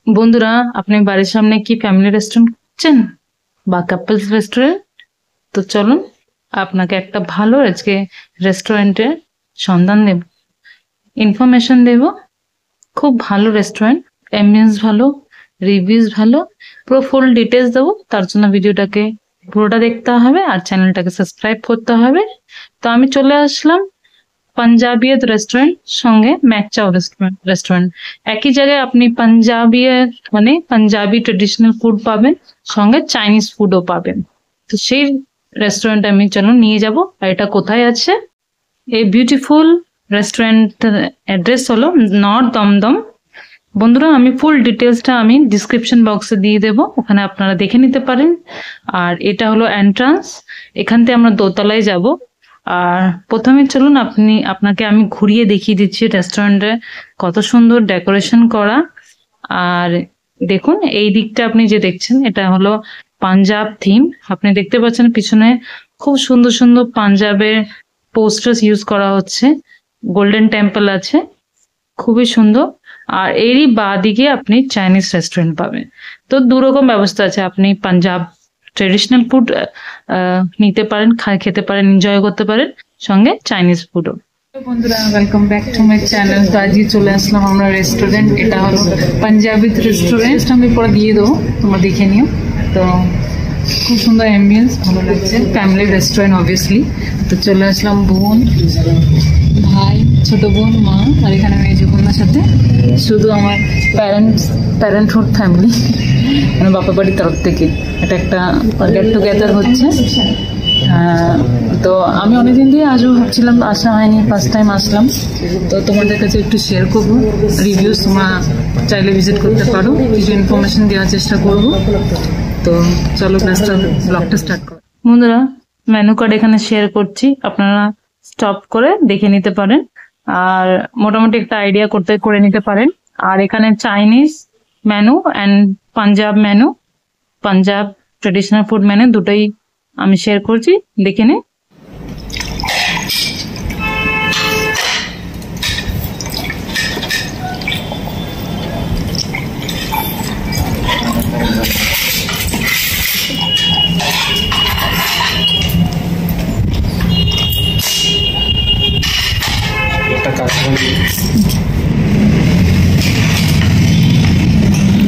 বন্ধুরা, আপনি বাড়ির সামনে কি ফ্যামিলি রেস্টুরেন্ট খুঁজছেন বা কাপলস রেস্টুরেন্ট? তো চলুন আপনাকে একটা ভালো আজকে রেস্টুরেন্টের সন্ধান দেব, ইনফরমেশন দেব। খুব ভালো রেস্টুরেন্ট, অ্যাম্বিয়েন্স ভালো, রিভিউজ ভালো, পুরো ফুল ডিটেলস দেবো। তার জন্য ভিডিওটাকে পুরোটা দেখতে হবে আর চ্যানেলটাকে সাবস্ক্রাইব করতে হবে। তো আমি চলে আসলাম পাঞ্জাবিয়াত রেস্টুরেন্ট সঙ্গে ম্যাকচাও রেস্টুরেন্ট। একই জায়গায় আপনি মানে পাঞ্জাবি ট্রেডিশনাল ফুড পাবেন, সঙ্গে চাইনিজ ফুডও পাবেন। তো সেই রেস্টুরেন্টে আমি চলুন নিয়ে যাব। আর এটা কোথায় আছে? এই বিউটিফুল রেস্টুরেন্ট অ্যাড্রেস হলো নর্থ দমদম। বন্ধুরা, আমি ফুল ডিটেলসটা আমি ডিসক্রিপশন বক্সে দিয়ে দেব, ওখানে আপনারা দেখে নিতে পারেন। আর এটা হলো এন্ট্রান্স, এখান থেকে আমরা দোতলায় যাব। আর প্রথমে চলুন আপনাকে আমি ঘুরিয়ে দেখিয়ে দিচ্ছি রেস্টুরেন্টে কত সুন্দর ডেকোরেশন করা। আর দেখুন এই দিকটা আপনি যে দেখছেন, এটা হলো পাঞ্জাব থিম। আপনি দেখতে পাচ্ছেন পিছনে খুব সুন্দর সুন্দর পাঞ্জাবের পোস্টার্স ইউজ করা হচ্ছে। গোল্ডেন টেম্পল আছে, খুবই সুন্দর। আর এরই বাঁ দিকে আপনি চাইনিজ রেস্টুরেন্ট পাবেন। তো দুরকম ব্যবস্থা আছে, আপনি পাঞ্জাব ট্রেডিশনাল ফুড নিতে পারেন, খেতে পারেন, এনজয় করতে পারেন, সঙ্গে চাইনিজ ফুডও। বন্ধুরা, welcome back to my channel. তো আজই চলে আসলাম আমরা রেস্টুরেন্ট, এটা হলো পাঞ্জাবি রেস্টুরেন্ট। আমি পরে দিয়ে দেবো, তোমরা দেখে নিও। তো খুব সুন্দর অ্যাম্বিয়েন্স, ভালো লাগছে, ফ্যামিলি রেস্টুরেন্ট অবভিয়াসলি। তো চলে আসলাম বোন, ভাই, ছোট বোন, মা, আর এখানে মেয়ে বোনের সাথে শুধু আমার প্যারেন্টহুড ফ্যামিলি, মানে বাপা বাড়ির তরফ থেকে এটা একটা গেট টুগেদার হচ্ছে। তো আমি অনেকদিন দিয়ে আজও ভাবছিলাম, আসা হয়নি, ফার্স্ট টাইম আসলাম। তো তোমাদের কাছে একটু শেয়ার করবো রিভিউস, তোমরা চাইলে ভিজিট করতে পারো, কিছু ইনফরমেশন দেওয়ার চেষ্টা করবো। তো চলো ব্লগটা স্টার্ট করো। বন্ধুরা, মেনু কার্ড এখানে শেয়ার করছি, আপনারা স্টপ করে দেখে নিতে পারেন আর মোটামুটি একটা আইডিয়া করে নিতে পারেন। আর এখানে Chinese menu and Punjab menu, Punjab traditional food menu দুটোই আমি শেয়ার করছি, দেখে নিন।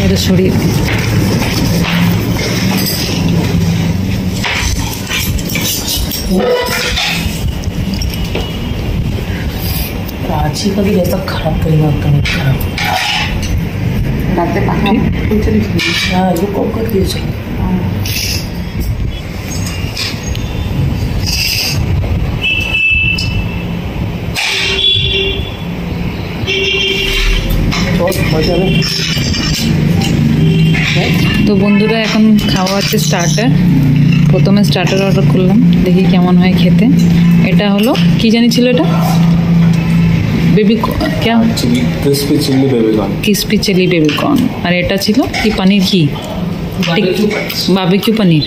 এটা সরিয়ে रांची का भी ऐसा खराब करेगा, आपका नहीं खराब हाँ, ये कॉल कर दिए चलो। তো বন্ধুরা, এখন খাওয়া হচ্ছে স্টার্টার। প্রথমে স্টার্টার অর্ডার করলাম, দেখি কেমন হয় খেতে। এটা হলো কি জানি ছিল, এটা baby crispy chilli baby corn. আর এটা ছিল কি পনির, কি বারবিকিউ পনির।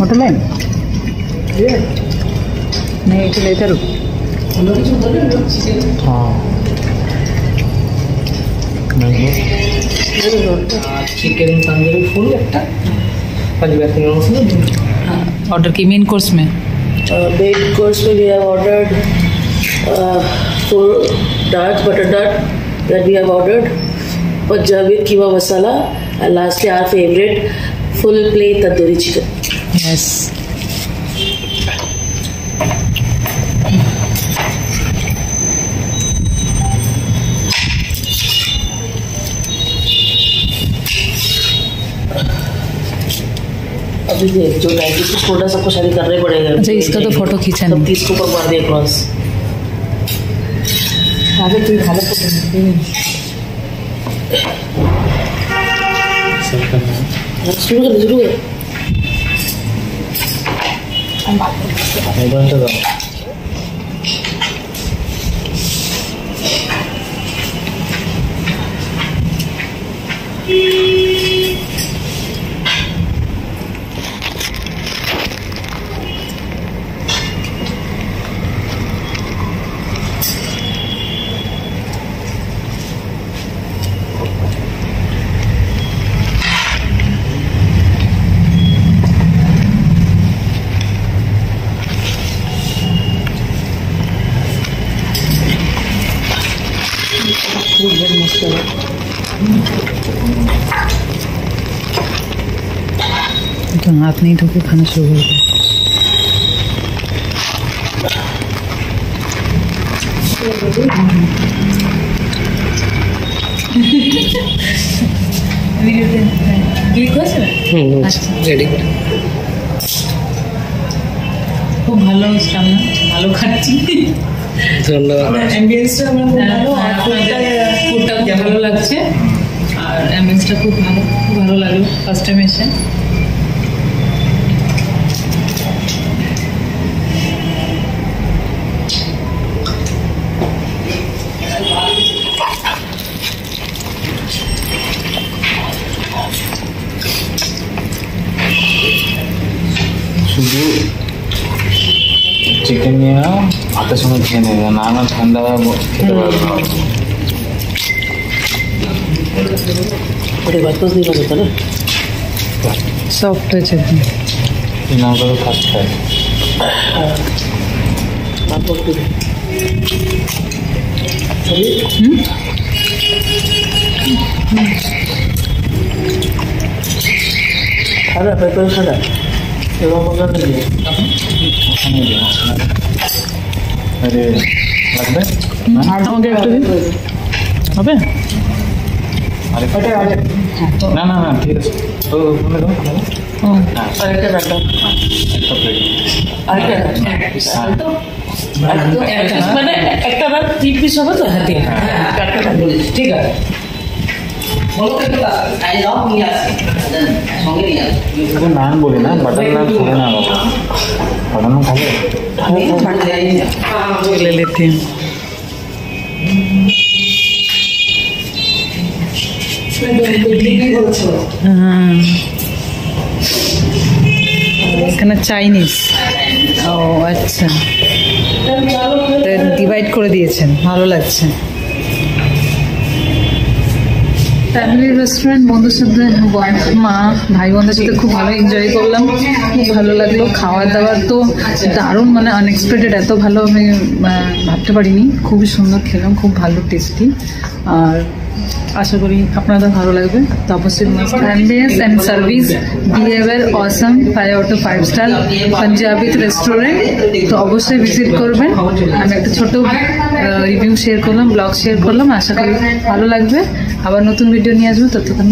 होटल है नहीं, এটা লেটার। हाँ, चिकन तंदूरी फुल একটা पंजाबी मसाला ऑर्डर की मेन कोर्स में। मेन कोर्स में we have ordered 4 darts, butter dart, that we have ordered Punjabi keema masala, and lastly our favorite full plate tandoori chicken. Yes. अभी देख जो डाइटिस थोड़ा सा कुछ शादी करना ही पड़ेगा। अच्छा, इसका तो फोटो खींचा तब 30 को ऊपर मार दिया क्रॉस। आगे तुम खाना तो शुरू कर तो हाथ नहीं धो के खाना शुरू कर दिया। খুব ভালো রান্না, ভালো খাচ্ছি। অ্যাম্বিয়েন্সটা আমার খুব ভালো, আর ফুডটা খুব ভালো লাগছে, আর অ্যাম্বিয়েন্সটা খুব ভালো, খুব ভালো লাগলো ফার্স্ট টাইম এসে। শুধু চিকেন নিয়ে নাও, ভাতের সঙ্গে খেয়ে নেবে, না ঠান্ডা খেতে পারবে না। वापस नहीं बचता ना, सॉफ्ट है एकदम। এই নাম করে ফার্স্ট খাই। खाना पेपर खाना एवं मगर नहीं है। ওখানে দিও, ওখানে। আরে লাগবে না? আমাকে একটু দিন, হবে? আরে না না না ঠিক আছে, ও ওখানে দাও, ওখানে দাও। ও হ্যাঁ, अरे क्या बैठा একটা প্লেট। अरे क्या মানে একটা বার 3 পিস হবে তো? হ্যাঁ কাটটা বলেছি, ঠিক আছে। তোকে নান বলি না, বাটার নান খাবে না বাবা, বাটার নান খাবে। ले लेते हैं। हाँ, এখানে চাইনিজ। ও আচ্ছা, ডিভাইড করে দিয়েছেন, ভালো লাগছে। ফ্যামিলি রেস্টুরেন্ট, বন্ধুর সাথে, মা ভাই বোনদের সাথে খুব ভালো এনজয় করলাম, খুব ভালো লাগলো। খাওয়া দাওয়ার তো দারুণ, মানে আনএক্সপেক্টেড, এত ভালো আমি ভাবতে পারিনি। খুবই সুন্দর খেলাম, খুব ভালো টেস্টি, আর আশা করি আপনাদের ভালো লাগবে। তো অবশ্যই ambience and service behaviour awesome, 5 out of 5 star Punjabi restaurant. তো অবশ্যই ভিজিট করবেন। আমি একটা ছোট রিভিউ শেয়ার করলাম, ব্লগ শেয়ার করলাম, আশা করি ভালো লাগবে। আবার নতুন ভিডিও নিয়ে আসবো, ততক্ষণ